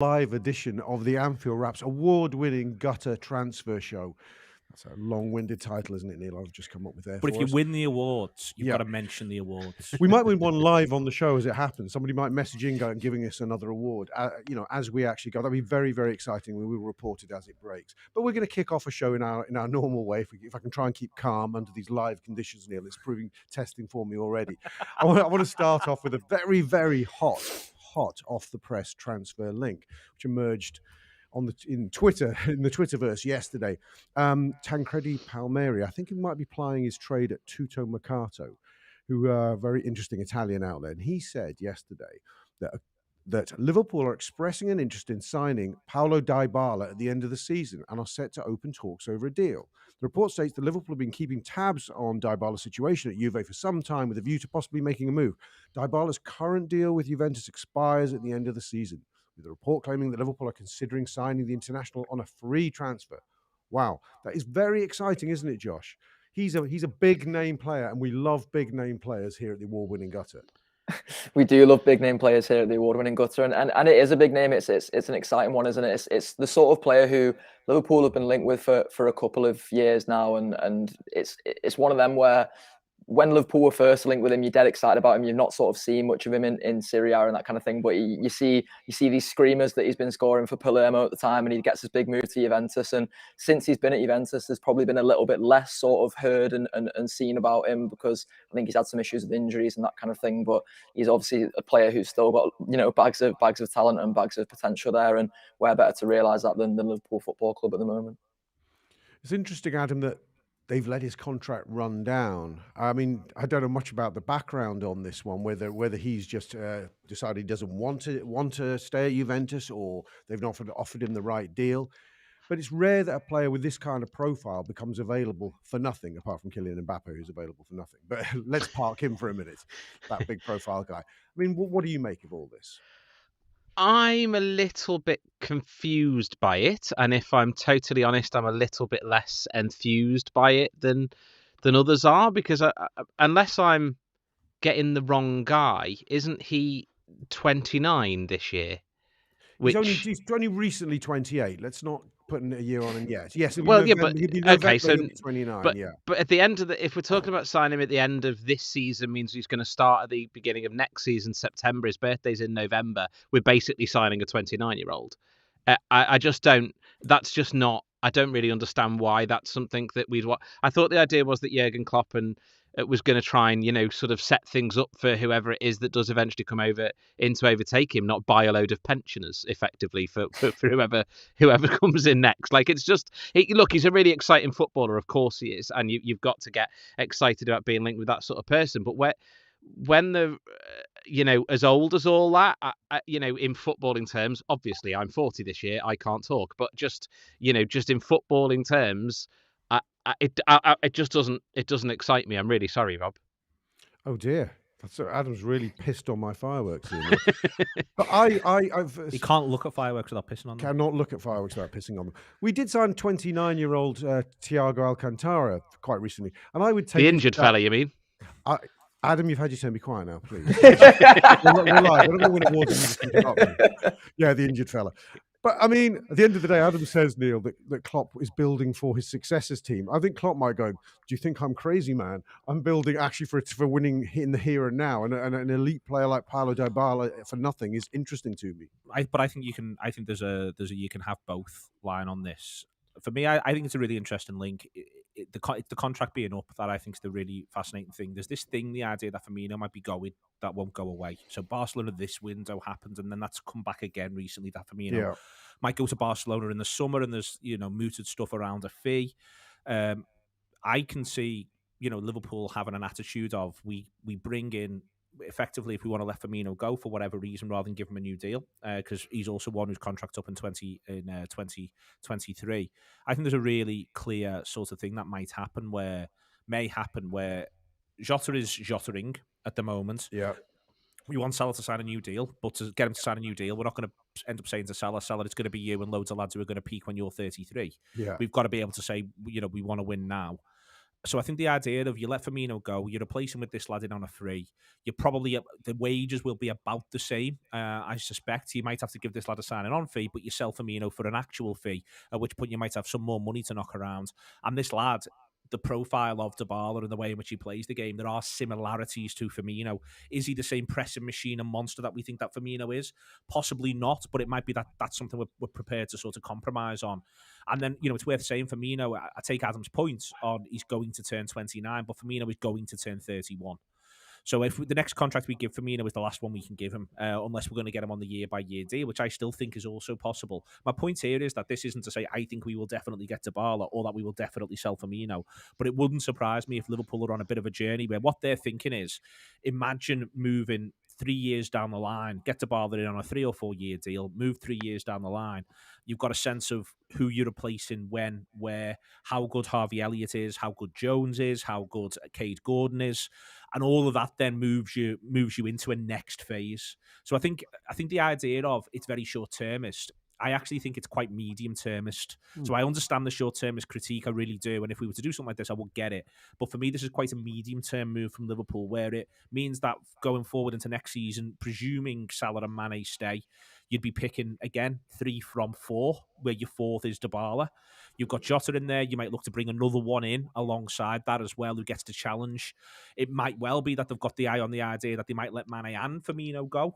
live edition of the Anfield Wrap's award-winning gutter transfer show. That's a long-winded title, isn't it, Neil? I've just come up with there But if for you us. win the awards, you've Yeah. got to mention the awards. We might win one live on the show as it happens. Somebody might message in and giving us another award, as we actually go. That'd be very, very exciting. We will report it as it breaks. But we're going to kick off a show in our normal way. If I can try and keep calm under these live conditions, Neil, it's proving testing for me already. I want to start off with a very, very hot off the press transfer link, which emerged in Twitter, in the Twitterverse yesterday. Tancredi Palmieri, I think he might be plying his trade at Tutto Mercato, who are a very interesting Italian outlet. And he said yesterday that Liverpool are expressing an interest in signing Paulo Dybala at the end of the season and are set to open talks over a deal. The report states that Liverpool have been keeping tabs on Dybala's situation at Juve for some time with a view to possibly making a move. Dybala's current deal with Juventus expires at the end of the season, with the report claiming that Liverpool are considering signing the international on a free transfer. Wow, that is very exciting, isn't it, Josh? He's a big name player, and we love big name players here at the award-winning Gutter. We do love big name players here at the award-winning Gutter, and it is a big name. It's an exciting one, isn't it? It's the sort of player who Liverpool have been linked with for a couple of years now, and it's one of them where when Liverpool were first linked with him, you're dead excited about him. You've not sort of seen much of him in Serie A and that kind of thing, but you see these screamers that he's been scoring for Palermo at the time, and he gets his big move to Juventus. And since he's been at Juventus, there's probably been a little bit less sort of heard and seen about him, because I think he's had some issues with injuries and that kind of thing. But he's obviously a player who's still got bags of talent and bags of potential there, and where better to realise that than the Liverpool Football Club at the moment. It's interesting, Adam, that they've let his contract run down. I mean, I don't know much about the background on this one, whether he's just decided he doesn't want to stay at Juventus, or they've not offered him the right deal. But it's rare that a player with this kind of profile becomes available for nothing, apart from Kylian Mbappe, who's available for nothing. But let's park him for a minute, that big profile guy. I mean, what do you make of all this? I'm a little bit confused by it, and if I'm totally honest, I'm a little bit less enthused by it than others are, because unless I'm getting the wrong guy, isn't he 29 this year? He's only recently 28. Let's not put a year on him yet. Yes, well, yeah, but okay, so 29. But at the end of if we're talking about signing him at the end of this season, means he's going to start at the beginning of next season, September. His birthday's in November. We're basically signing a 29-year-old. I just don't. That's just not. I don't really understand why that's something that we'd want. I thought the idea was that Jurgen Klopp was going to try and sort of set things up for whoever it is that does eventually come over in to overtake him, not buy a load of pensioners effectively for whoever comes in next. Like, it's just look, he's a really exciting footballer, of course he is, and you've got to get excited about being linked with that sort of person. But when they're as old as all that, in footballing terms, obviously I'm 40 this year, I can't talk, but just in footballing terms, it just doesn't excite me. I'm really sorry, Rob. Oh dear, Adam's really pissed on my fireworks here. But he can't look at fireworks without pissing on them. Cannot look at fireworks without pissing on them. We did sign 29-year-old Thiago Alcantara quite recently, and I would take the injured fella. You mean? Adam, you've had your turn. Be quiet now, please. We're live. We're not going to win awards. Yeah, the injured fella. But I mean, at the end of the day, Adam says, Neil, that Klopp is building for his successors team. I think Klopp might go, do you think I'm crazy, man? I'm building actually for winning in the here and now. And an elite player like Paulo Dybala for nothing is interesting to me. But I think you can. I think there's a you can have both line on this. For me, I think it's a really interesting link. The contract being up, that I think is the really fascinating thing. There's this thing, the idea that Firmino might be going, that won't go away. So Barcelona, this window happens, and then that's come back again recently, that Firmino might go to Barcelona in the summer, and there's mooted stuff around a fee. I can see Liverpool having an attitude of we bring in, effectively, if we want to let Firmino go for whatever reason, rather than give him a new deal, because he's also one whose contract's up in 2023. I think there's a really clear sort of thing that may happen where Jota is Jotering at the moment. Yeah. We want Salah to sign a new deal, but to get him to sign a new deal, we're not going to end up saying to Salah, it's going to be you and loads of lads who are going to peak when you're 33. Yeah. We've got to be able to say, we want to win now. So I think the idea of you let Firmino go, you replace him with this lad in on a free. You probably the wages will be about the same. I suspect you might have to give this lad a signing on fee, but you sell Firmino for an actual fee. At which point you might have some more money to knock around. And this lad, the profile of Dybala and the way in which he plays the game, there are similarities to Firmino. Is he the same pressing machine and monster that we think that Firmino is? Possibly not, but it might be that that's something we're prepared to sort of compromise on. And then, it's worth saying Firmino, I take Adam's point on he's going to turn 29, but Firmino is going to turn 31. So if the next contract we give Firmino is the last one we can give him, unless we're going to get him on the year-by-year deal, which I still think is also possible. My point here is that this isn't to say I think we will definitely get Dybala or that we will definitely sell Firmino, but it wouldn't surprise me if Liverpool are on a bit of a journey where what they're thinking is, imagine moving 3 years down the line, get Dybala in on a 3 or 4 year deal, move 3 years down the line. You've got a sense of who you're replacing when, where, how good Harvey Elliott is, how good Jones is, how good Cade Gordon is. And all of that then moves you into a next phase. So I think the idea of it's very short-termist, I actually think it's quite medium-termist. So I understand the short-termist critique, I really do. And if we were to do something like this, I would get it. But for me, this is quite a medium-term move from Liverpool, where it means that going forward into next season, presuming Salah and Mane stay, you'd be picking, again, 3 from 4, where your 4th is Dybala. You've got Jota in there. You might look to bring another one in alongside that as well, who gets to challenge. It might well be that they've got the eye on the idea that they might let Mane and Firmino go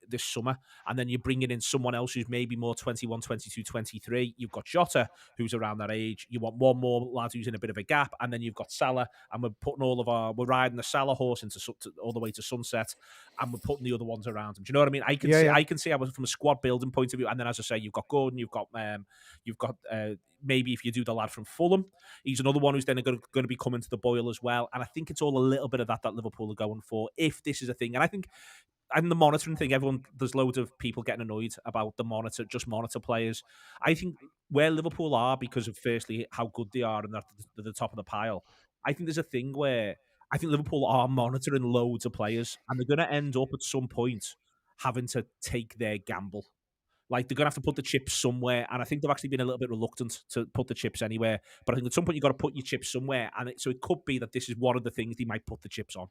this summer. And then you're bringing in someone else who's maybe more 21, 22, 23. You've got Jota, who's around that age. You want one more lad who's in a bit of a gap. And then you've got Salah. And we're riding the Salah horse all the way to sunset. And we're putting the other ones around him. Do you know what I mean? I can see how from a squad building point of view. And then, as I say, you've got Gordon, you've got maybe if you do the lad from Fulham, he's another one who's then going to be coming to the boil as well. And I think it's all a little bit of that Liverpool are going for, if this is a thing. And I think, and the monitoring thing, there's loads of people getting annoyed about the monitor players. I think where Liverpool are, because of firstly how good they are and they're at the top of the pile, I think there's a thing where I think Liverpool are monitoring loads of players, and they're going to end up at some point having to take their gamble. Like, they're going to have to put the chips somewhere, and I think they've actually been a little bit reluctant to put the chips anywhere. But I think at some point you've got to put your chips somewhere, and so it could be that this is one of the things they might put the chips on.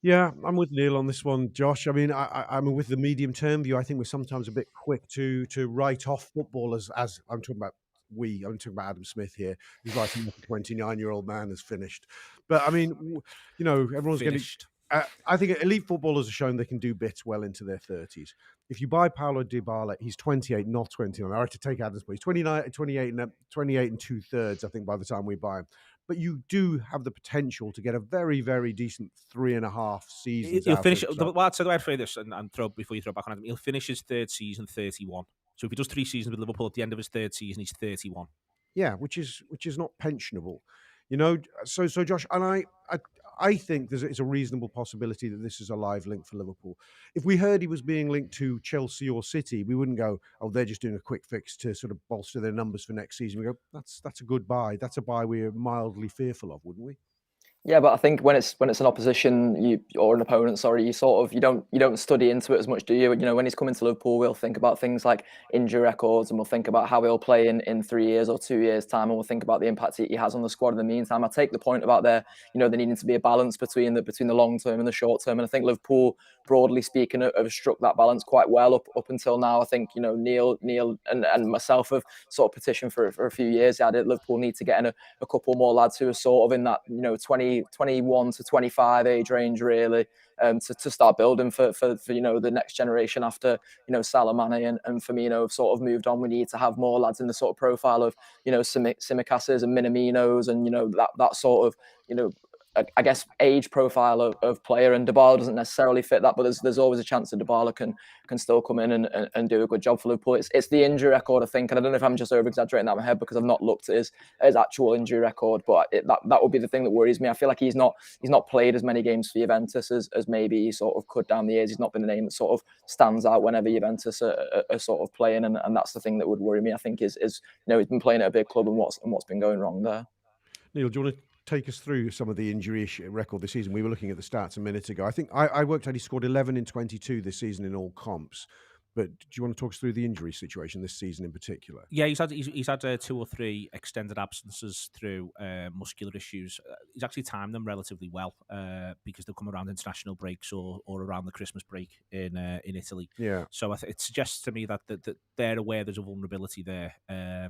Yeah, I'm with Neil on this one, Josh. I mean, I'm with the medium-term view. I think we're sometimes a bit quick to write off footballers, as I'm talking about I'm talking about Adam Smith here, who's writing off a 29-year-old man has finished. But, I mean, everyone's going to... I think elite footballers have shown they can do bits well into their 30s. If you buy Paulo Dybala, he's 28, not 29. I have to take Adam's, but he's 28 and 2/3, I think, by the time we buy him. But you do have the potential to get a very, very decent 3.5 seasons. He'll finish. So the way I'd phrase this, and throw before you throw back on him, he'll finish his 3rd season 31. So if he does 3 seasons with Liverpool, at the end of his 3rd season, he's 31. Yeah, which is not pensionable, So Josh, and I think it's a reasonable possibility that this is a live link for Liverpool. If we heard he was being linked to Chelsea or City, we wouldn't go, oh, they're just doing a quick fix to sort of bolster their numbers for next season. We go, that's a good buy. That's a buy we're mildly fearful of, wouldn't we? Yeah, but I think when it's an opposition, or an opponent, you sort of you don't study into it as much, do you? When he's coming to Liverpool, we'll think about things like injury records, and we'll think about how he'll play in 3 years or 2 years time, and we'll think about the impact he has on the squad in the meantime. I take the point about there needing to be a balance between the long term and the short term, and I think Liverpool, broadly speaking, have struck that balance quite well up until now. I think Neil and myself have sort of petitioned for a few years. Liverpool need to get in a couple more lads who are sort of in that 21 to 25 age range, really, to start building for the next generation after Salah, Mane and Firmino have sort of moved on. We need to have more lads in the sort of profile of Simicas's and Minaminos and that sort of I guess age profile of player, and Dybala doesn't necessarily fit that, but there's always a chance that Dybala can still come in and do a good job for Liverpool. It's the injury record, I think, and I don't know if I'm just over exaggerating that in my head because I've not looked at his actual injury record, but that would be the thing that worries me. I feel like he's not played as many games for Juventus as maybe he sort of could down the years. He's not been a name that sort of stands out whenever Juventus are sort of playing, and that's the thing that would worry me. I think is he's been playing at a big club and what's been going wrong there. Neil, do you want to take us through some of the injury record this season? We were looking at the stats a minute ago. I think I worked out he scored 11 in 22 this season in all comps. But do you want to talk us through the injury situation this season in particular? Yeah, he's had 2 or 3 extended absences through muscular issues. He's actually timed them relatively well because they'll come around international breaks or around the Christmas break in Italy. Yeah. So it suggests to me that they're aware there's a vulnerability there.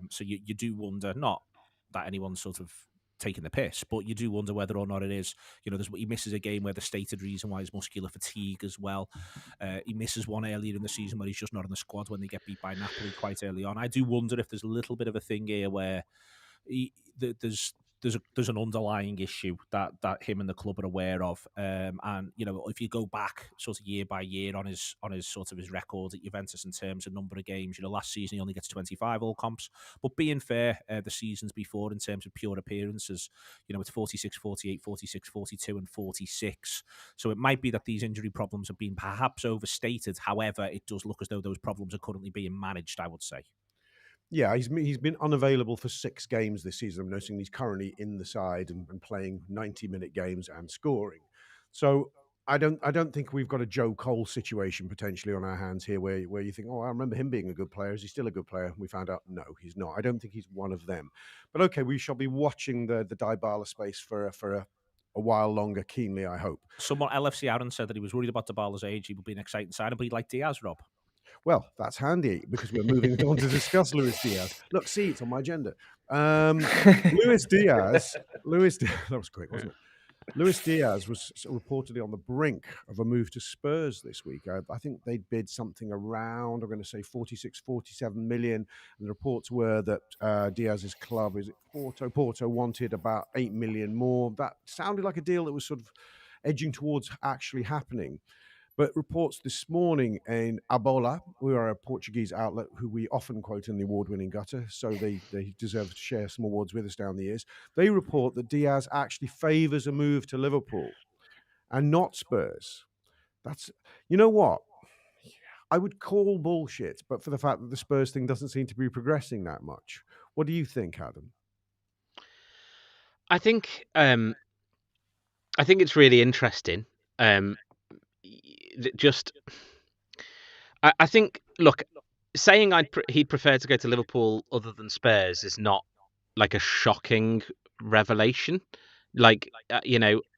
So you do wonder, not that anyone's sort of taking the piss, but you do wonder whether or not it is. He misses a game where the stated reason why is muscular fatigue as well. He misses one earlier in the season where he's just not in the squad when they get beat by Napoli quite early on. I do wonder if there's a little bit of a thing here where there's an underlying issue that him and the club are aware of. And if you go back sort of year by year on his sort of his record at Juventus in terms of number of games, last season he only gets 25 all comps. But being fair, the seasons before in terms of pure appearances, it's 46, 48, 46, 42, and 46. So it might be that these injury problems have been perhaps overstated. However, it does look as though those problems are currently being managed, I would say. Yeah, he's been unavailable for 6 games this season. I'm noticing he's currently in the side and playing 90-minute games and scoring. So I don't think we've got a Joe Cole situation potentially on our hands here where you think, oh, I remember him being a good player. Is he still a good player? We found out, no, he's not. I don't think he's one of them. But okay, we shall be watching the Dybala space for a while longer keenly, I hope. Someone, LFC Aaron, said that he was worried about Dybala's age. He would be an exciting signing, but he'd like Diaz, Rob. Well, that's handy because we're moving on to discuss Luis Diaz. Look, see, it's on my agenda. Luis Diaz, that was quick, wasn't it? Luis Diaz was reportedly on the brink of a move to Spurs this week. I think they'd bid something around, I'm going to say 46, 47 million. And the reports were that Diaz's club, is it Porto? Porto wanted about 8 million more. That sounded like a deal that was sort of edging towards actually happening. But reports this morning in Abola, who are a Portuguese outlet who we often quote in the award-winning gutter, so they deserve to share some awards with us down the years. They report that Diaz actually favours a move to Liverpool and not Spurs. That's, you know what? I would call bullshit, but for the fact that the Spurs thing doesn't seem to be progressing that much. What do you think, Adam? I think it's really interesting. I think, look, saying he'd prefer to go to Liverpool other than Spurs is not like a shocking revelation. Like,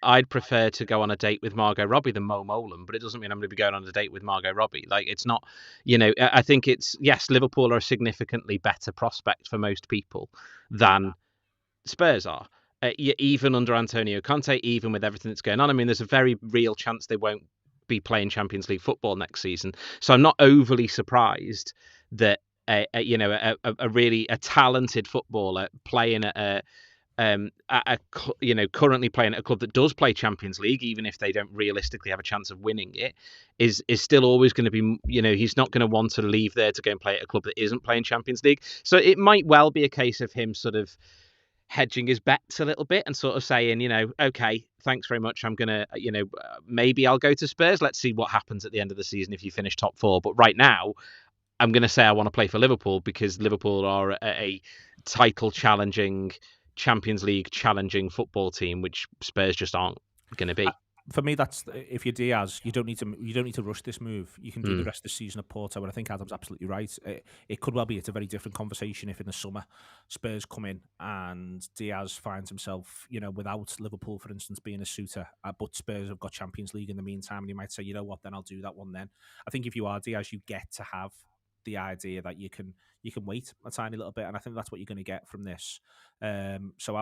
I'd prefer to go on a date with Margot Robbie than Mo Molan, but it doesn't mean I'm going to be going on a date with Margot Robbie. Like, it's not, I think it's, yes, Liverpool are a significantly better prospect for most people than Spurs are. Even under Antonio Conte, even with everything that's going on. I mean, there's a very real chance they won't be playing Champions League football next season. So I'm not overly surprised that a really talented footballer playing at currently playing at a club that does play Champions League, even if they don't realistically have a chance of winning it, is still always going to be, he's not going to want to leave there to go and play at a club that isn't playing Champions League. So it might well be a case of him sort of hedging his bets a little bit and sort of saying, okay, thanks very much. I'm going to, maybe I'll go to Spurs. Let's see what happens at the end of the season if you finish top 4. But right now, I'm going to say I want to play for Liverpool because Liverpool are a title challenging, Champions League challenging football team, which Spurs just aren't going to be. For me, that's, if you're Diaz, you don't need to rush this move. You can do the rest of the season at Porto, and I think Adam's absolutely right. It could well be it's a very different conversation if in the summer Spurs come in and Diaz finds himself, without Liverpool, for instance, being a suitor, but Spurs have got Champions League in the meantime, and he might say, you know what, then I'll do that one then. I think if you are Diaz, you get to have the idea that you can wait a tiny little bit, and I think that's what you're going to get from this. So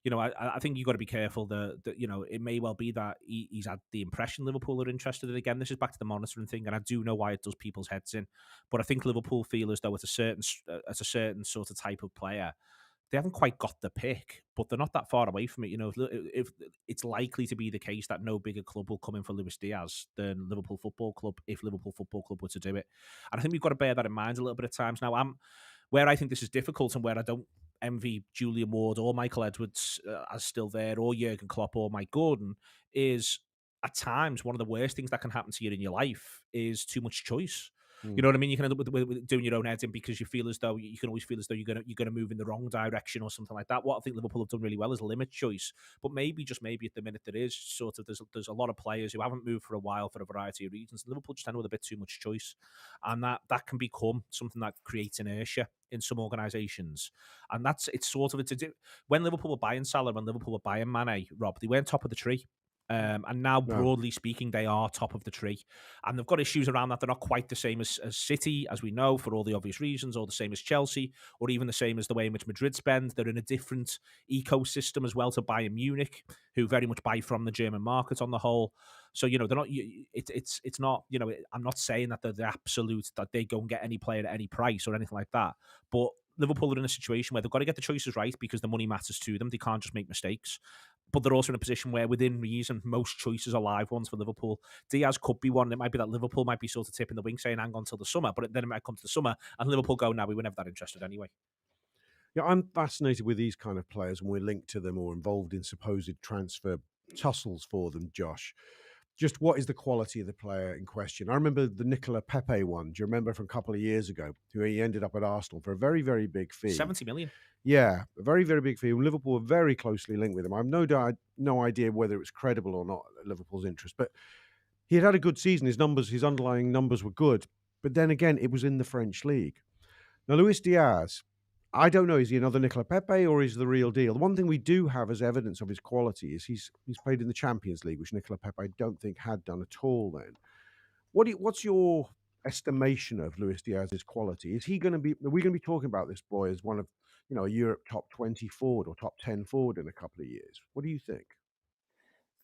I think you've got to be careful that it may well be that he's had the impression Liverpool are interested in. Again, this is back to the monitoring thing, and I do know why it does people's heads in. But I think Liverpool feel as though it's a certain sort of type of player. They haven't quite got the pick, but they're not that far away from it. If it's likely to be the case that no bigger club will come in for Luis Diaz than Liverpool Football Club if Liverpool Football Club were to do it. And I think we've got to bear that in mind a little bit of times. Now, where I think this is difficult and where I don't envy Julian Ward or Michael Edwards as still there, or Jurgen Klopp or Mike Gordon, is at times one of the worst things that can happen to you in your life is too much choice. You know what I mean? You can end up with doing your own head in because you feel as though you can always feel as though you're gonna move in the wrong direction or something like that. What I think Liverpool have done really well is limit choice, but maybe just maybe at the minute there is sort of there's a lot of players who haven't moved for a while for a variety of reasons. Liverpool just end with a bit too much choice, and that can become something that creates inertia in some organisations, and it's when Liverpool were buying Salah, when Liverpool were buying Mane, Rob, they weren't top of the tree. And now, broadly speaking, they are top of the tree. And they've got issues around that. They're not quite the same as City, as we know, for all the obvious reasons, or the same as Chelsea, or even the same as the way in which Madrid spend. They're in a different ecosystem as well to Bayern Munich, who very much buy from the German market on the whole. So, they're not, it's not, I'm not saying that they're the absolute, that they go and get any player at any price or anything like that. But Liverpool are in a situation where they've got to get the choices right because the money matters to them. They can't just make mistakes. But they're also in a position where, within reason, most choices are live ones for Liverpool. Diaz could be one. It might be that Liverpool might be sort of tipping the wing, saying, hang on till the summer. But then it might come to the summer, and Liverpool go, no, we were never that interested anyway. Yeah, I'm fascinated with these kind of players when we're linked to them or involved in supposed transfer tussles for them, Josh. Just what is the quality of the player in question? I remember the Nicola Pepe one. Do you remember from a couple of years ago, who he ended up at Arsenal for a very, very big fee? 70 million. Yeah, a very, very big fee. Liverpool were very closely linked with him. I have no idea whether it was credible or not, Liverpool's interest. But he had a good season. His underlying numbers were good. But then again, it was in the French league. Now, Luis Diaz, I don't know, is he another Nicola Pepe or is he the real deal? The one thing we do have as evidence of his quality is he's played in the Champions League, which Nicola Pepe I don't think had done at all then. What's your estimation of Luis Diaz's quality? Are we going to be talking about this boy as one of, a Europe top 20 forward or top 10 forward in a couple of years? What do you think?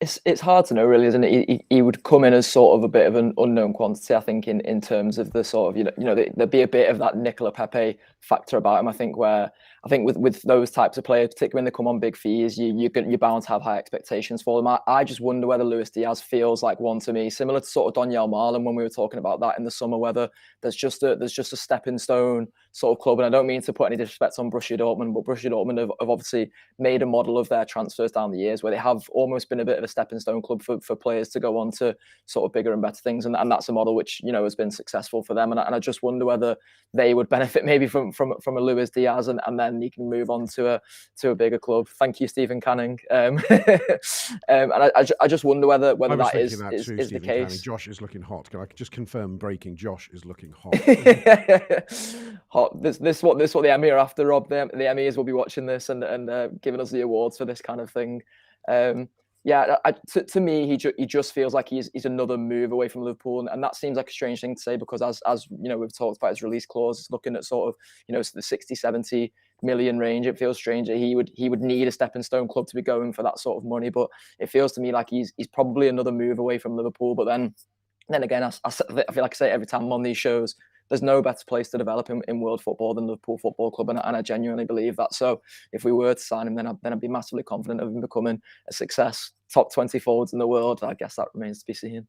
It's hard to know, really, isn't it? He would come in as sort of a bit of an unknown quantity, I think, in terms of the sort of, there'd be a bit of that Nicola Pepe factor about him. I think with those types of players, particularly when they come on big fees, you're bound to have high expectations for them. I just wonder whether Luis Diaz feels like one to me, similar to sort of Donyell Marlon when we were talking about that in the summer, whether there's just a stepping stone sort of club. And I don't mean to put any disrespect on Borussia Dortmund, but Borussia Dortmund have obviously made a model of their transfers down the years where they have almost been a bit of a stepping stone club for players to go on to sort of bigger and better things, and that's a model which has been successful for them. And I just wonder whether they would benefit maybe from a Luis Diaz, and then he can move on to a bigger club. Thank you, Stephen Canning. And I just wonder whether that is the case. Canning. Josh is looking hot. Can I just confirm? Breaking: Josh is looking hot. Hot. This what the Emmy are after, Rob. The Emmys will be watching this and giving us the awards for this kind of thing. Yeah, to me, he just feels like he's another move away from Liverpool, and that seems like a strange thing to say because as we've talked about his release clause, looking at sort of the 60-70 million range, it feels strange that he would need a stepping stone club to be going for that sort of money. But it feels to me like he's probably another move away from Liverpool. But then again, I feel like I say every time I'm on these shows, there's no better place to develop in world football than Liverpool Football Club, and I genuinely believe that. So if we were to sign him, then I'd be massively confident of him becoming a success, top 20 forwards in the world. I guess that remains to be seen.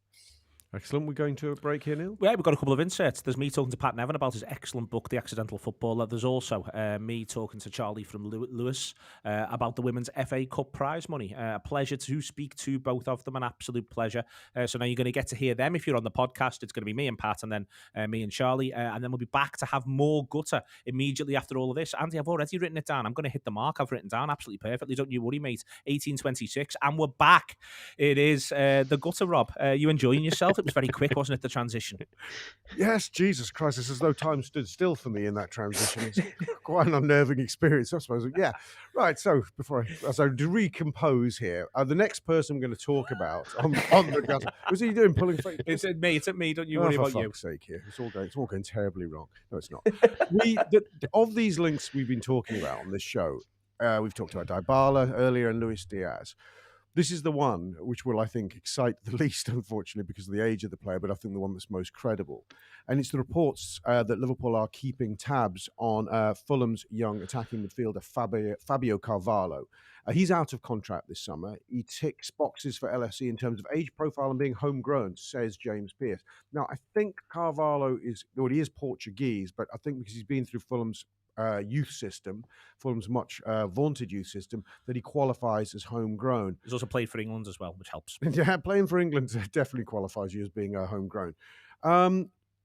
Excellent. We're going to a break here, Neil? Yeah, we've got a couple of inserts. There's me talking to Pat Nevin about his excellent book, The Accidental Footballer. There's also me talking to Charlie from Lewis about the Women's FA Cup prize money. A pleasure to speak to both of them, an absolute pleasure. So now you're going to get to hear them. If you're on the podcast, it's going to be me and Pat, and then me and Charlie. And then we'll be back to have more gutter immediately after all of this. Andy, I've already written it down. I'm going to hit the mark I've written down absolutely perfectly. Don't you worry, mate. 1826, and we're back. It is the gutter, Rob. You enjoying yourself? It was very quick, wasn't it, the transition? Yes, Jesus Christ. It's as though time stood still for me in that transition. It's quite an unnerving experience, I suppose. Yeah. Right. So to recompose here, the next person I'm going to talk about on the gutter. What's he doing? Pulling fake? It's at me. Don't you worry about you. For fuck's sake here. It's all going terribly wrong. No, it's not. Of these links we've been talking about on this show, we've talked about Dybala earlier and Luis Diaz. This is the one which will, I think, excite the least, unfortunately, because of the age of the player, but I think the one that's most credible. And it's the reports that Liverpool are keeping tabs on Fulham's young attacking midfielder, Fabio Carvalho. He's out of contract this summer. He ticks boxes for LFC in terms of age profile and being homegrown, says James Pearce. Now, I think Carvalho he is Portuguese, but I think because he's been through Fulham's youth system, Fulham's much vaunted youth system, that he qualifies as homegrown. He's also played for England as well, which helps. Yeah, playing for England definitely qualifies you as being homegrown.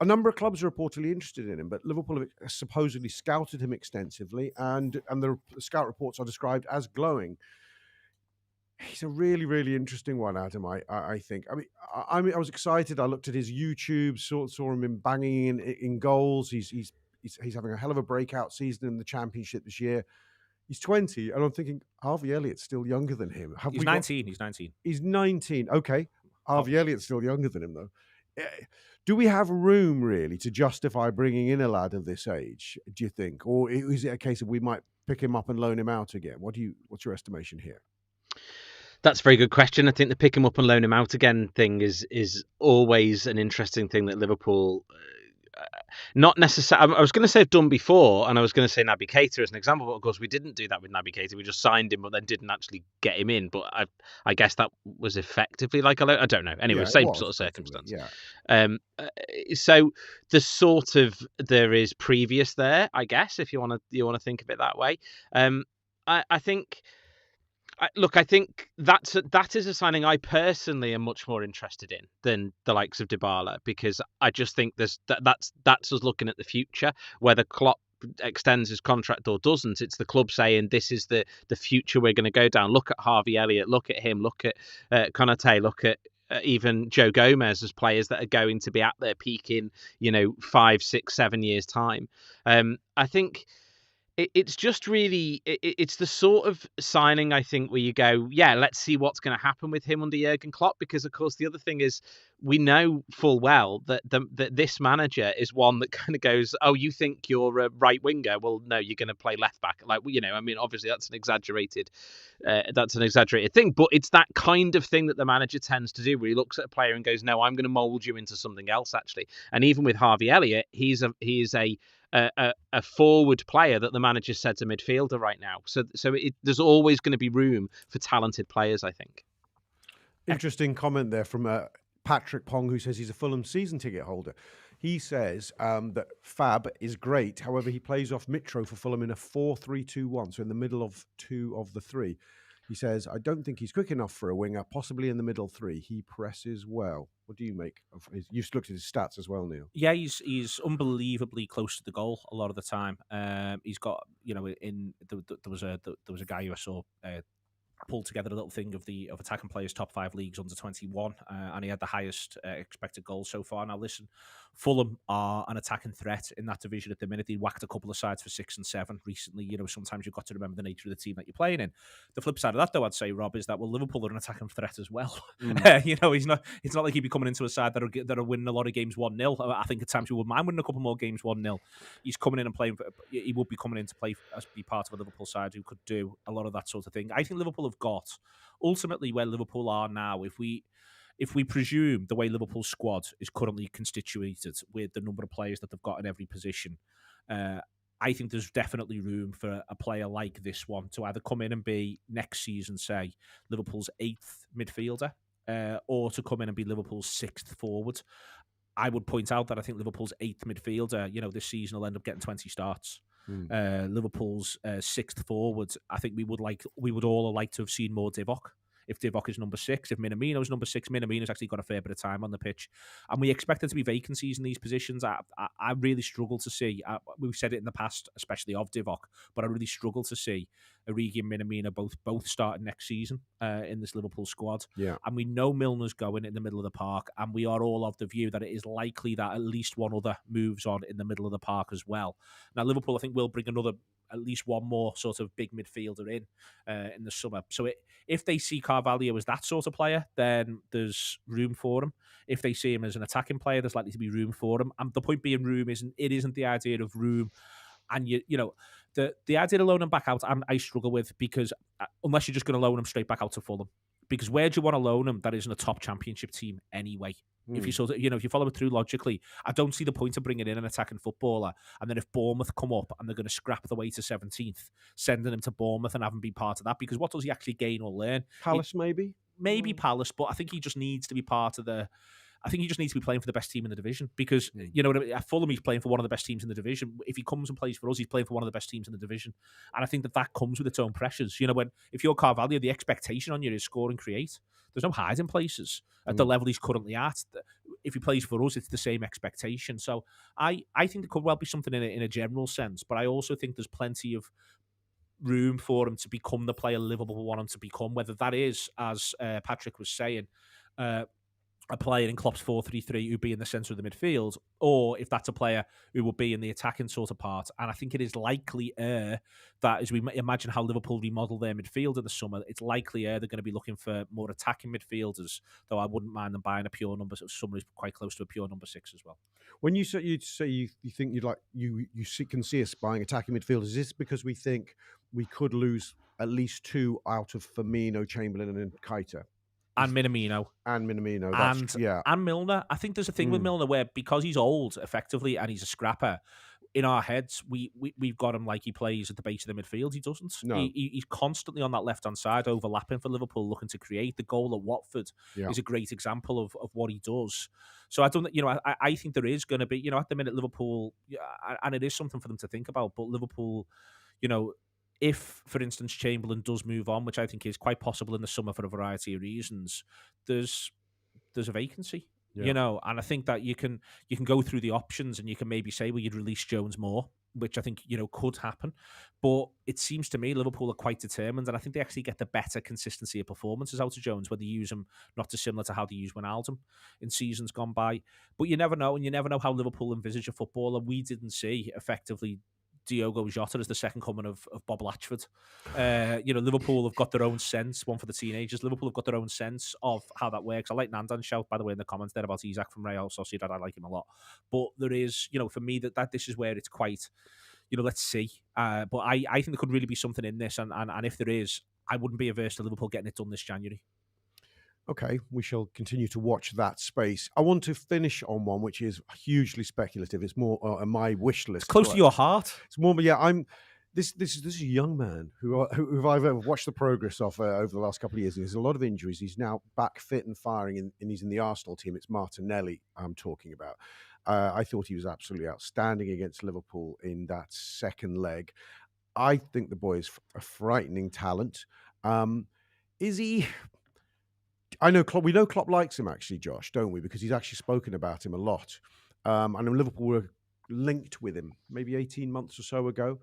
A number of clubs are reportedly interested in him, but Liverpool have supposedly scouted him extensively, and the scout reports are described as glowing. He's a really, really interesting one, Adam. I think. I was excited. I looked at his YouTube, saw him banging in goals. He's having a hell of a breakout season in the Championship this year. He's 20, and I'm thinking Harvey Elliott's still younger than him. He's 19. He's 19. He's 19. Okay, Harvey Elliott's still younger than him, though. Do we have room, really, to justify bringing in a lad of this age, do you think? Or is it a case of we might pick him up and loan him out again? What's your estimation here? That's a very good question. I think the pick him up and loan him out again thing is always an interesting thing that Liverpool... not necessarily. I was going to say have done before, and I was going to say Naby Keita as an example, but of course we didn't do that with Naby Keita. We just signed him, but then didn't actually get him in. But I guess that was effectively like a loan. I don't know. Anyway, yeah, same sort of circumstance. Yeah. So the sort of there is previous there, I guess, if you want to think of it that way. I think. Look, I think that is a signing I personally am much more interested in than the likes of Dybala, because I just think that's us looking at the future. Whether Klopp extends his contract or doesn't, it's the club saying this is the future we're going to go down. Look at Harvey Elliott, look at him, look at Konate, look at even Joe Gomez as players that are going to be at their peak in 5, 6, 7 years time. I think. It's just really, it's the sort of signing, I think, where you go, yeah, let's see what's going to happen with him under Jurgen Klopp. Because, of course, the other thing is we know full well that this manager is one that kind of goes, oh, you think you're a right winger? Well, no, you're going to play left back. Like, I mean, obviously that's an exaggerated thing. But it's that kind of thing that the manager tends to do, where he looks at a player and goes, no, I'm going to mould you into something else, actually. And even with Harvey Elliott, he is a forward player that the manager said's a midfielder right now. So there's always going to be room for talented players, I think. Interesting comment there from Patrick Pong, who says he's a Fulham season ticket holder. He says that Fab is great. However, he plays off Mitro for Fulham in a 4-3-2-1, so in the middle of two of the three. He says, I don't think he's quick enough for a winger, possibly in the middle three. He presses well. What do you make of his... You've looked at his stats as well, Neil. Yeah, he's unbelievably close to the goal a lot of the time. He's got, there was a guy who I saw pulled together a little thing of attacking players top 5 leagues under 21, and he had the highest expected goals so far. Now listen, Fulham are an attacking threat in that division at the minute. They whacked a couple of sides for 6 and 7 recently. Sometimes you've got to remember the nature of the team that you're playing in. The flip side of that, though, I'd say, Rob, is that Liverpool are an attacking threat as well. It's not like he'd be coming into a side that are winning a lot of games 1-0. I think at times we wouldn't mind winning a couple more games 1-0. He's coming in and playing. He would be coming in to play as be part of a Liverpool side who could do a lot of that sort of thing. I think Liverpool have got ultimately where Liverpool are now. If we presume the way Liverpool's squad is currently constituted with the number of players that they've got in every position, I think there's definitely room for a player like this one to either come in and be next season, say, Liverpool's 8th midfielder, or to come in and be Liverpool's 6th forward. I would point out that I think Liverpool's 8th midfielder, this season will end up getting 20 starts. Liverpool's 6th forward, I think we would all like to have seen more Divock. If Divock is number 6, if Minamino's number 6, Minamino's actually got a fair bit of time on the pitch. And we expect there to be vacancies in these positions. I really struggle to see, we've said it in the past, especially of Divock, but I really struggle to see Origi and Minamino both starting next season in this Liverpool squad. Yeah. And we know Milner's going in the middle of the park, and we are all of the view that it is likely that at least one other moves on in the middle of the park as well. Now, Liverpool, I think, will bring at least one more sort of big midfielder in the summer. So if they see Carvalho as that sort of player, then there's room for him. If they see him as an attacking player, there's likely to be room for him. And the point being room isn't the idea of room. And the idea of loaning him back out, I struggle with, because unless you're just going to loan him straight back out to Fulham, because where do you want to loan him that isn't a top Championship team anyway? If you if you follow it through logically, I don't see the point of bringing in an attacking footballer, and then if Bournemouth come up and they're going to scrap the way to 17th, sending him to Bournemouth and having been part of that, because what does he actually gain or learn? Palace, maybe Palace, but I think he just needs to be part of the. I think he just needs to be playing for the best team in the division because, you know, at Fulham, he's playing for one of the best teams in the division. If he comes and plays for us, he's playing for one of the best teams in the division. And I think that comes with its own pressures. You know, if you're Carvalho, the expectation on you is score and create. There's no hiding places at the level he's currently at. If he plays for us, it's the same expectation. So I think there could well be something in a general sense, but I also think there's plenty of room for him to become the player Liverpool want him to become, whether that is, as Patrick was saying, a player in Klopp's 4-3-3 who'd be in the centre of the midfield, or if that's a player who would be in the attacking sort of part. And I think it is likely that as we imagine how Liverpool remodel their midfield in the summer, it's likely they're going to be looking for more attacking midfielders, though I wouldn't mind them buying a pure number, somebody who's quite close to a pure number 6 as well. When you say you think you can see us buying attacking midfielders, is this because we think we could lose at least 2 out of Firmino, Chamberlain and Keita? And Minamino. And Milner. I think there's a thing with Milner where, because he's old, effectively, and he's a scrapper, in our heads, we've got him like he plays at the base of the midfield. He doesn't. No. He's constantly on that left-hand side, overlapping for Liverpool, looking to create. The goal at Watford is a great example of what he does. So I don't, I think there is going to be, at the minute, Liverpool, and it is something for them to think about, but Liverpool, if, for instance, Chamberlain does move on, which I think is quite possible in the summer for a variety of reasons, there's a vacancy, and I think that you can go through the options and you can maybe say, well, you'd release Jones more, which I think, could happen. But it seems to me Liverpool are quite determined, and I think they actually get the better consistency of performances out of Jones, where they use him not dissimilar to how they use Wijnaldum in seasons gone by. But you never know, and you never know how Liverpool envisage a footballer. We didn't see, effectively, Diogo Jota as the second coming of Bob Latchford. Liverpool have got their own sense, one for the teenagers. Liverpool have got their own sense of how that works. I like Nandan's shout, by the way, in the comments there about Isaac from Real Sociedad. I like him a lot. But there is, for me, that this is where it's quite, let's see. But I think there could really be something in this. And if there is, I wouldn't be averse to Liverpool getting it done this January. Okay, we shall continue to watch that space. I want to finish on one which is hugely speculative. It's more on my wish list. It's close to your heart. It's more, yeah. This is a young man who I've ever watched the progress of over the last couple of years. He has a lot of injuries. He's now back fit and firing, and he's in the Arsenal team. It's Martinelli I'm talking about. I thought he was absolutely outstanding against Liverpool in that second leg. I think the boy is a frightening talent. Is he? I know Klopp. We know Klopp likes him, actually, Josh, don't we? Because he's actually spoken about him a lot. I know Liverpool were linked with him maybe 18 months or so ago.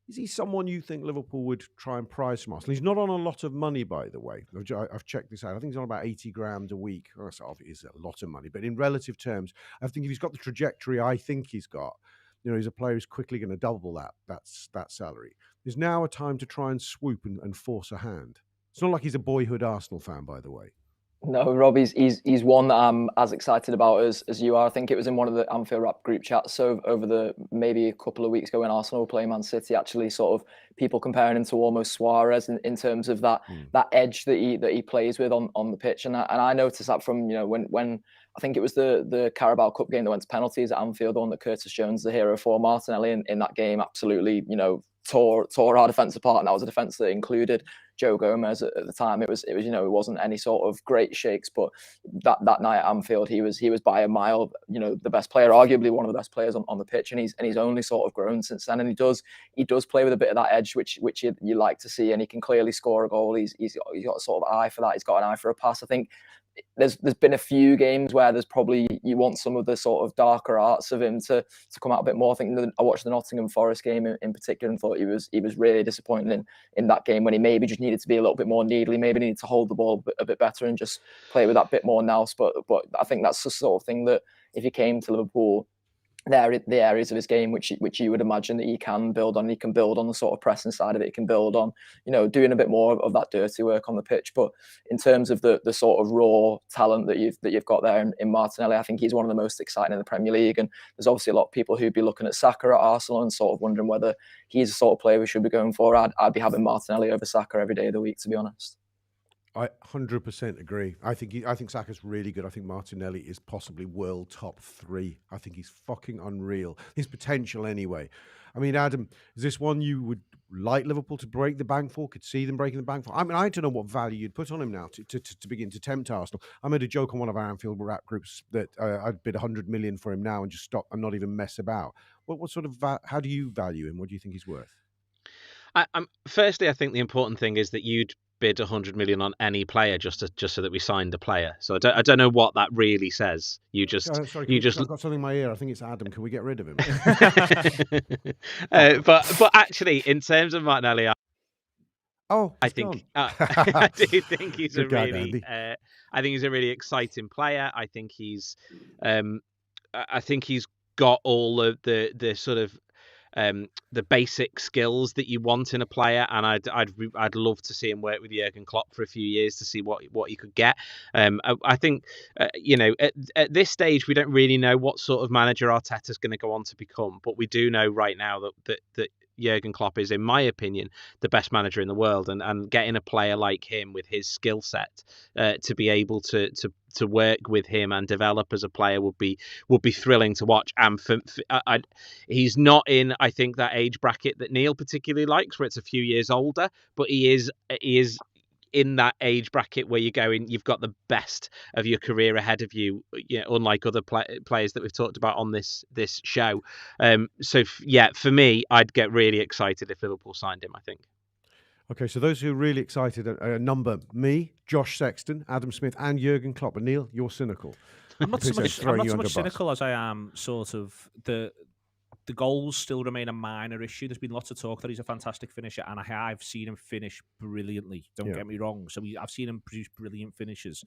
Is he someone you think Liverpool would try and prize from Arsenal? He's not on a lot of money, by the way. I've checked this out. I think he's on about 80 grand a week. Oh, that's obviously a lot of money, but in relative terms, I think if he's got the trajectory I think he's got, he's a player who's quickly going to double that salary. There's now a time to try and swoop and force a hand. It's not like he's a boyhood Arsenal fan, by the way. No, Rob, he's one that I'm as excited about as you are. I think it was in one of the Anfield Wrap group chats. So over maybe a couple of weeks ago when Arsenal were playing Man City, actually sort of people comparing him to almost Suarez in terms of that edge that he plays with on the pitch. And I noticed that from, when I think it was the Carabao Cup game that went to penalties at Anfield, the one that Curtis Jones, the hero for, Martinelli in that game, absolutely, tore our defence apart, and that was a defence that included Joe Gomez at the time. It it wasn't any sort of great shakes, but that night at Anfield, he was by a mile, the best player, arguably one of the best players on the pitch, and he's only sort of grown since then. And he does play with a bit of that edge, which you like to see, and he can clearly score a goal. He's got a sort of eye for that. He's got an eye for a pass. I think there's been a few games where there's probably, you want some of the sort of darker arts of him to come out a bit more. I think I watched the Nottingham Forest game in particular and thought he was really disappointing in that game, when he maybe just needed to be a little bit more needly, maybe needed to hold the ball a bit better and just play with that bit more nous. But I think that's the sort of thing that if he came to Liverpool, the areas of his game which you would imagine that he can build on. He can build on the sort of pressing side of it. He can build on, doing a bit more of that dirty work on the pitch. But in terms of the sort of raw talent that you've got there in Martinelli, I think he's one of the most exciting in the Premier League. And there's obviously a lot of people who'd be looking at Saka at Arsenal and sort of wondering whether he's the sort of player we should be going for. I'd be having Martinelli over Saka every day of the week, to be honest. I 100% agree. I think Saka's really good. I think Martinelli is possibly world top 3. I think he's fucking unreal. His potential, anyway. I mean, Adam, is this one you would like Liverpool to break the bank for, could see them breaking the bank for? I mean, I don't know what value you'd put on him now to begin to tempt Arsenal. I made a joke on one of our Anfield Wrap groups that I'd bid 100 million for him now and just stop and not even mess about. What sort of how do you value him? What do you think he's worth? Firstly, I think the important thing is that you'd bid 100 million on any player just so that we signed a player. So I don't know what that really says. I've got something in my ear. I think it's Adam. Can we get rid of him? but actually, in terms of Martinelli, I do think he's a really exciting player. I think he's got all of the sort of the basic skills that you want in a player, and I'd love to see him work with Jurgen Klopp for a few years to see what he could get. I think at this stage we don't really know what sort of manager Arteta's going to go on to become, but we do know right now that Jurgen Klopp is, in my opinion, the best manager in the world, and getting a player like him with his skill set to be able to work with him and develop as a player would be thrilling to watch. And he's not in, I think, that age bracket that Neil particularly likes, where it's a few years older, but he is in that age bracket where you're going, you've got the best of your career ahead of you, unlike other players that we've talked about on this show. For me, I'd get really excited if Liverpool signed him, I think. Okay, so those who are really excited are number me, Josh Sexton, Adam Smith, and Jurgen Klopp. And Neil, you're cynical. I'm not so much cynical as I am sort of the goals still remain a minor issue. There's been lots of talk that he's a fantastic finisher, and I've seen him finish brilliantly. Don't get me wrong. So I've seen him produce brilliant finishes,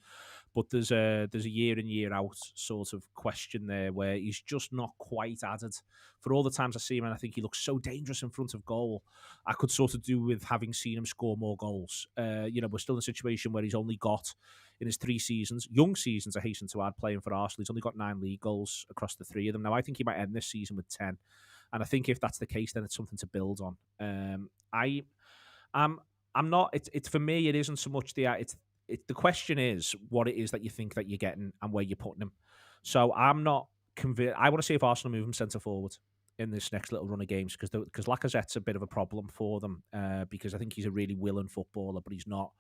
but there's a year in, year out sort of question there where he's just not quite added. For all the times I see him, and I think he looks so dangerous in front of goal, I could sort of do with having seen him score more goals. We're still in a situation where he's only got, in his 3 seasons, young seasons, I hasten to add, playing for Arsenal, he's only got 9 league goals across the 3 of them. Now, I think he might end this season with 10. And I think if that's the case, then it's something to build on. I'm not, it's for me, it isn't so much the question is what it is that you think that you're getting and where you're putting him. So I'm not convinced. I want to see if Arsenal move him centre forward in this next little run of games, because Lacazette's a bit of a problem for them, because I think he's a really willing footballer, but he's not.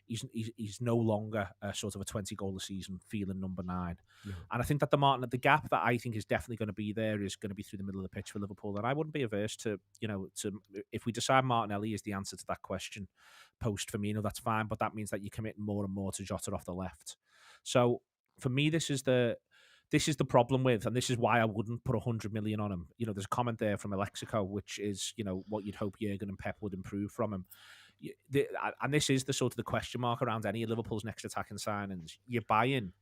He's no longer a sort of a 20 goal a season feeling number 9. Yeah. And I think that the gap that I think is definitely going to be there is going to be through the middle of the pitch for Liverpool. And I wouldn't be averse to if we decide Martinelli is the answer to that question post Firmino, that's fine. But that means that you're committing more and more to Jota off the left. So for me, this is the problem with, and this is why I wouldn't put 100 million on him. There's a comment there from Alexico, which is, what you'd hope Jurgen and Pep would improve from him. And this is the sort of the question mark around any of Liverpool's next attacking signings. You're buying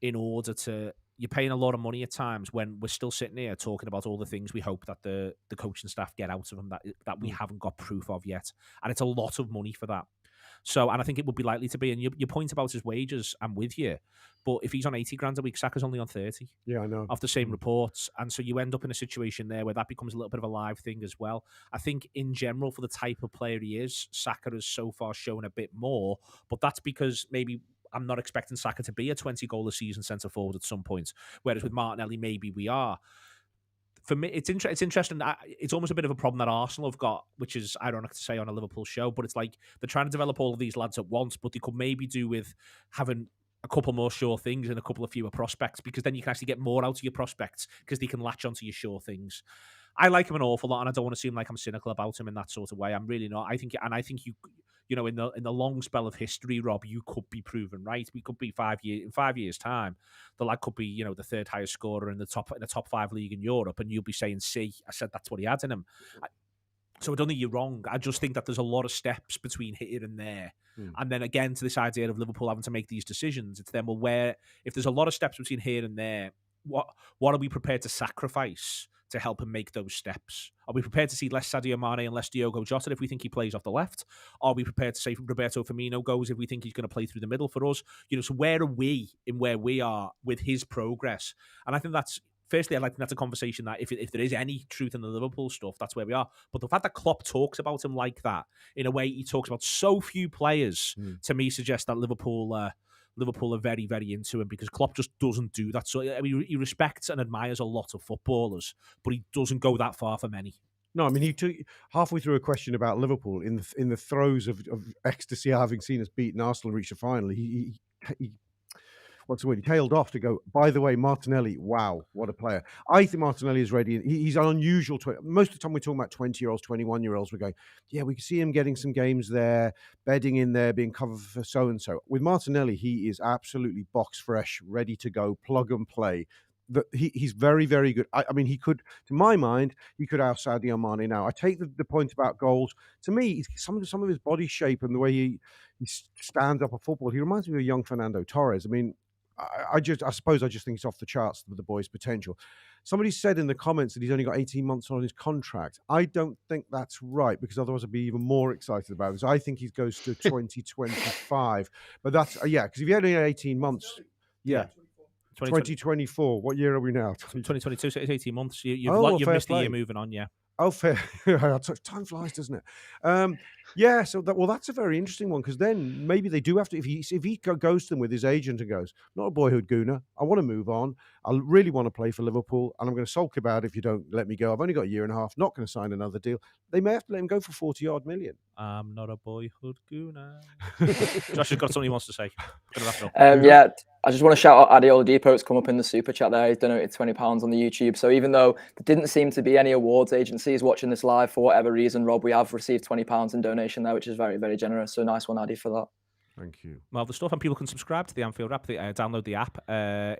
in order to, you're paying a lot of money at times when we're still sitting here talking about all the things we hope that the coaching staff get out of him that we haven't got proof of yet. And it's a lot of money for that. So, and I think it would be likely to be, and your point about his wages, I'm with you. But if he's on 80 grand a week, Saka's only on 30. Yeah, I know. Of the same reports. And so you end up in a situation there where that becomes a little bit of a live thing as well. I think in general, for the type of player he is, Saka has so far shown a bit more. But that's because maybe I'm not expecting Saka to be a 20 goal a season centre forward at some point. Whereas with Martinelli, maybe we are. For me, it's interesting. It's almost a bit of a problem that Arsenal have got, which is ironic to say on a Liverpool show, but it's like they're trying to develop all of these lads at once, but they could maybe do with having a couple more sure things and a couple of fewer prospects, because then you can actually get more out of your prospects because they can latch onto your sure things. I like him an awful lot, and I don't want to seem like I'm cynical about him in that sort of way. I'm really not. I think you know, in the long spell of history, Rob, you could be proven right. We could be 5 years in 5 years' time. The lad could be, you know, the third highest scorer in the top 5 league in Europe, and you'll be saying, "See, I said that's what he had in him." So I don't think you're wrong. I just think that there's a lot of steps between here and there. And then again, to this idea of Liverpool having to make these decisions, it's then, well, if there's a lot of steps between here and there, what are we prepared to sacrifice to help him make those steps? Are we prepared to see less Sadio Mane and less Diogo Jota if we think he plays off the left? Are we prepared to say Roberto Firmino goes if we think he's going to play through the middle for us? You know, so where are we in where we are with his progress? And I think that's, firstly, I think that's a conversation that if there is any truth in the Liverpool stuff, that's where we are. But the fact that Klopp talks about him like that, in a way he talks about so few players, to me suggests that Liverpool are very, very into him, because Klopp just doesn't do that. So I mean, he respects and admires a lot of footballers, but he doesn't go that far for many. No, I mean, he took halfway through a question about Liverpool in the throes of ecstasy, having seen us beaten Arsenal and reach the final. He what's the word? He tailed off to go, by the way, Martinelli, wow, what a player. I think Martinelli is ready. He's an unusual. Most of the time we're talking about 20-year-olds, 21-year-olds. We're going, yeah, we can see him getting some games there, bedding in there, being covered for so-and-so. With Martinelli, he is absolutely box fresh, ready to go, plug and play. He's very, very good. I mean, he could, to my mind, he could have Sadio Mane now. I take the point about goals. To me, some of his body shape and the way he stands up a football, he reminds me of a young Fernando Torres. I mean, I suppose I just think it's off the charts with the boy's potential. Somebody said in the comments that he's only got 18 months on his contract. I don't think that's right, because otherwise I'd be even more excited about it. So I think he goes to 2025. But that's, because if you only had 18 months, 2024. What year are we now? 2022, so it's 18 months. You've missed a year moving on, yeah. Oh, fair. Time flies, doesn't it? So that's a very interesting one, because then maybe they do have to, if he goes to them with his agent and goes, not a boyhood gooner, I want to move on, I really want to play for Liverpool, and I'm going to sulk about it if you don't let me go. I've only got a year and a half, not going to sign another deal. They may have to let him go for 40-odd million. I'm not a boyhood gooner. Josh has got something he wants to say. I just want to shout out Adi Oladipo. It's come up in the super chat there. He's donated £20 on the YouTube. So even though there didn't seem to be any awards agencies watching this live for whatever reason, Rob, we have received £20 in donation there, which is very, very generous. So nice one, Adi, for that. Thank you. Well, the stuff, and people can subscribe to the Anfield Wrap, download the app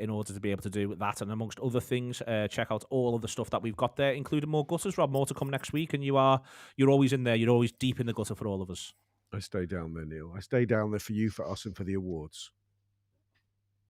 in order to be able to do that, and amongst other things, check out all of the stuff that we've got there, including more gutters, Rob. More to come next week, and you're always in there. You're always deep in the gutter for all of us. I stay down there, Neil. I stay down there for you, for us, and for the awards.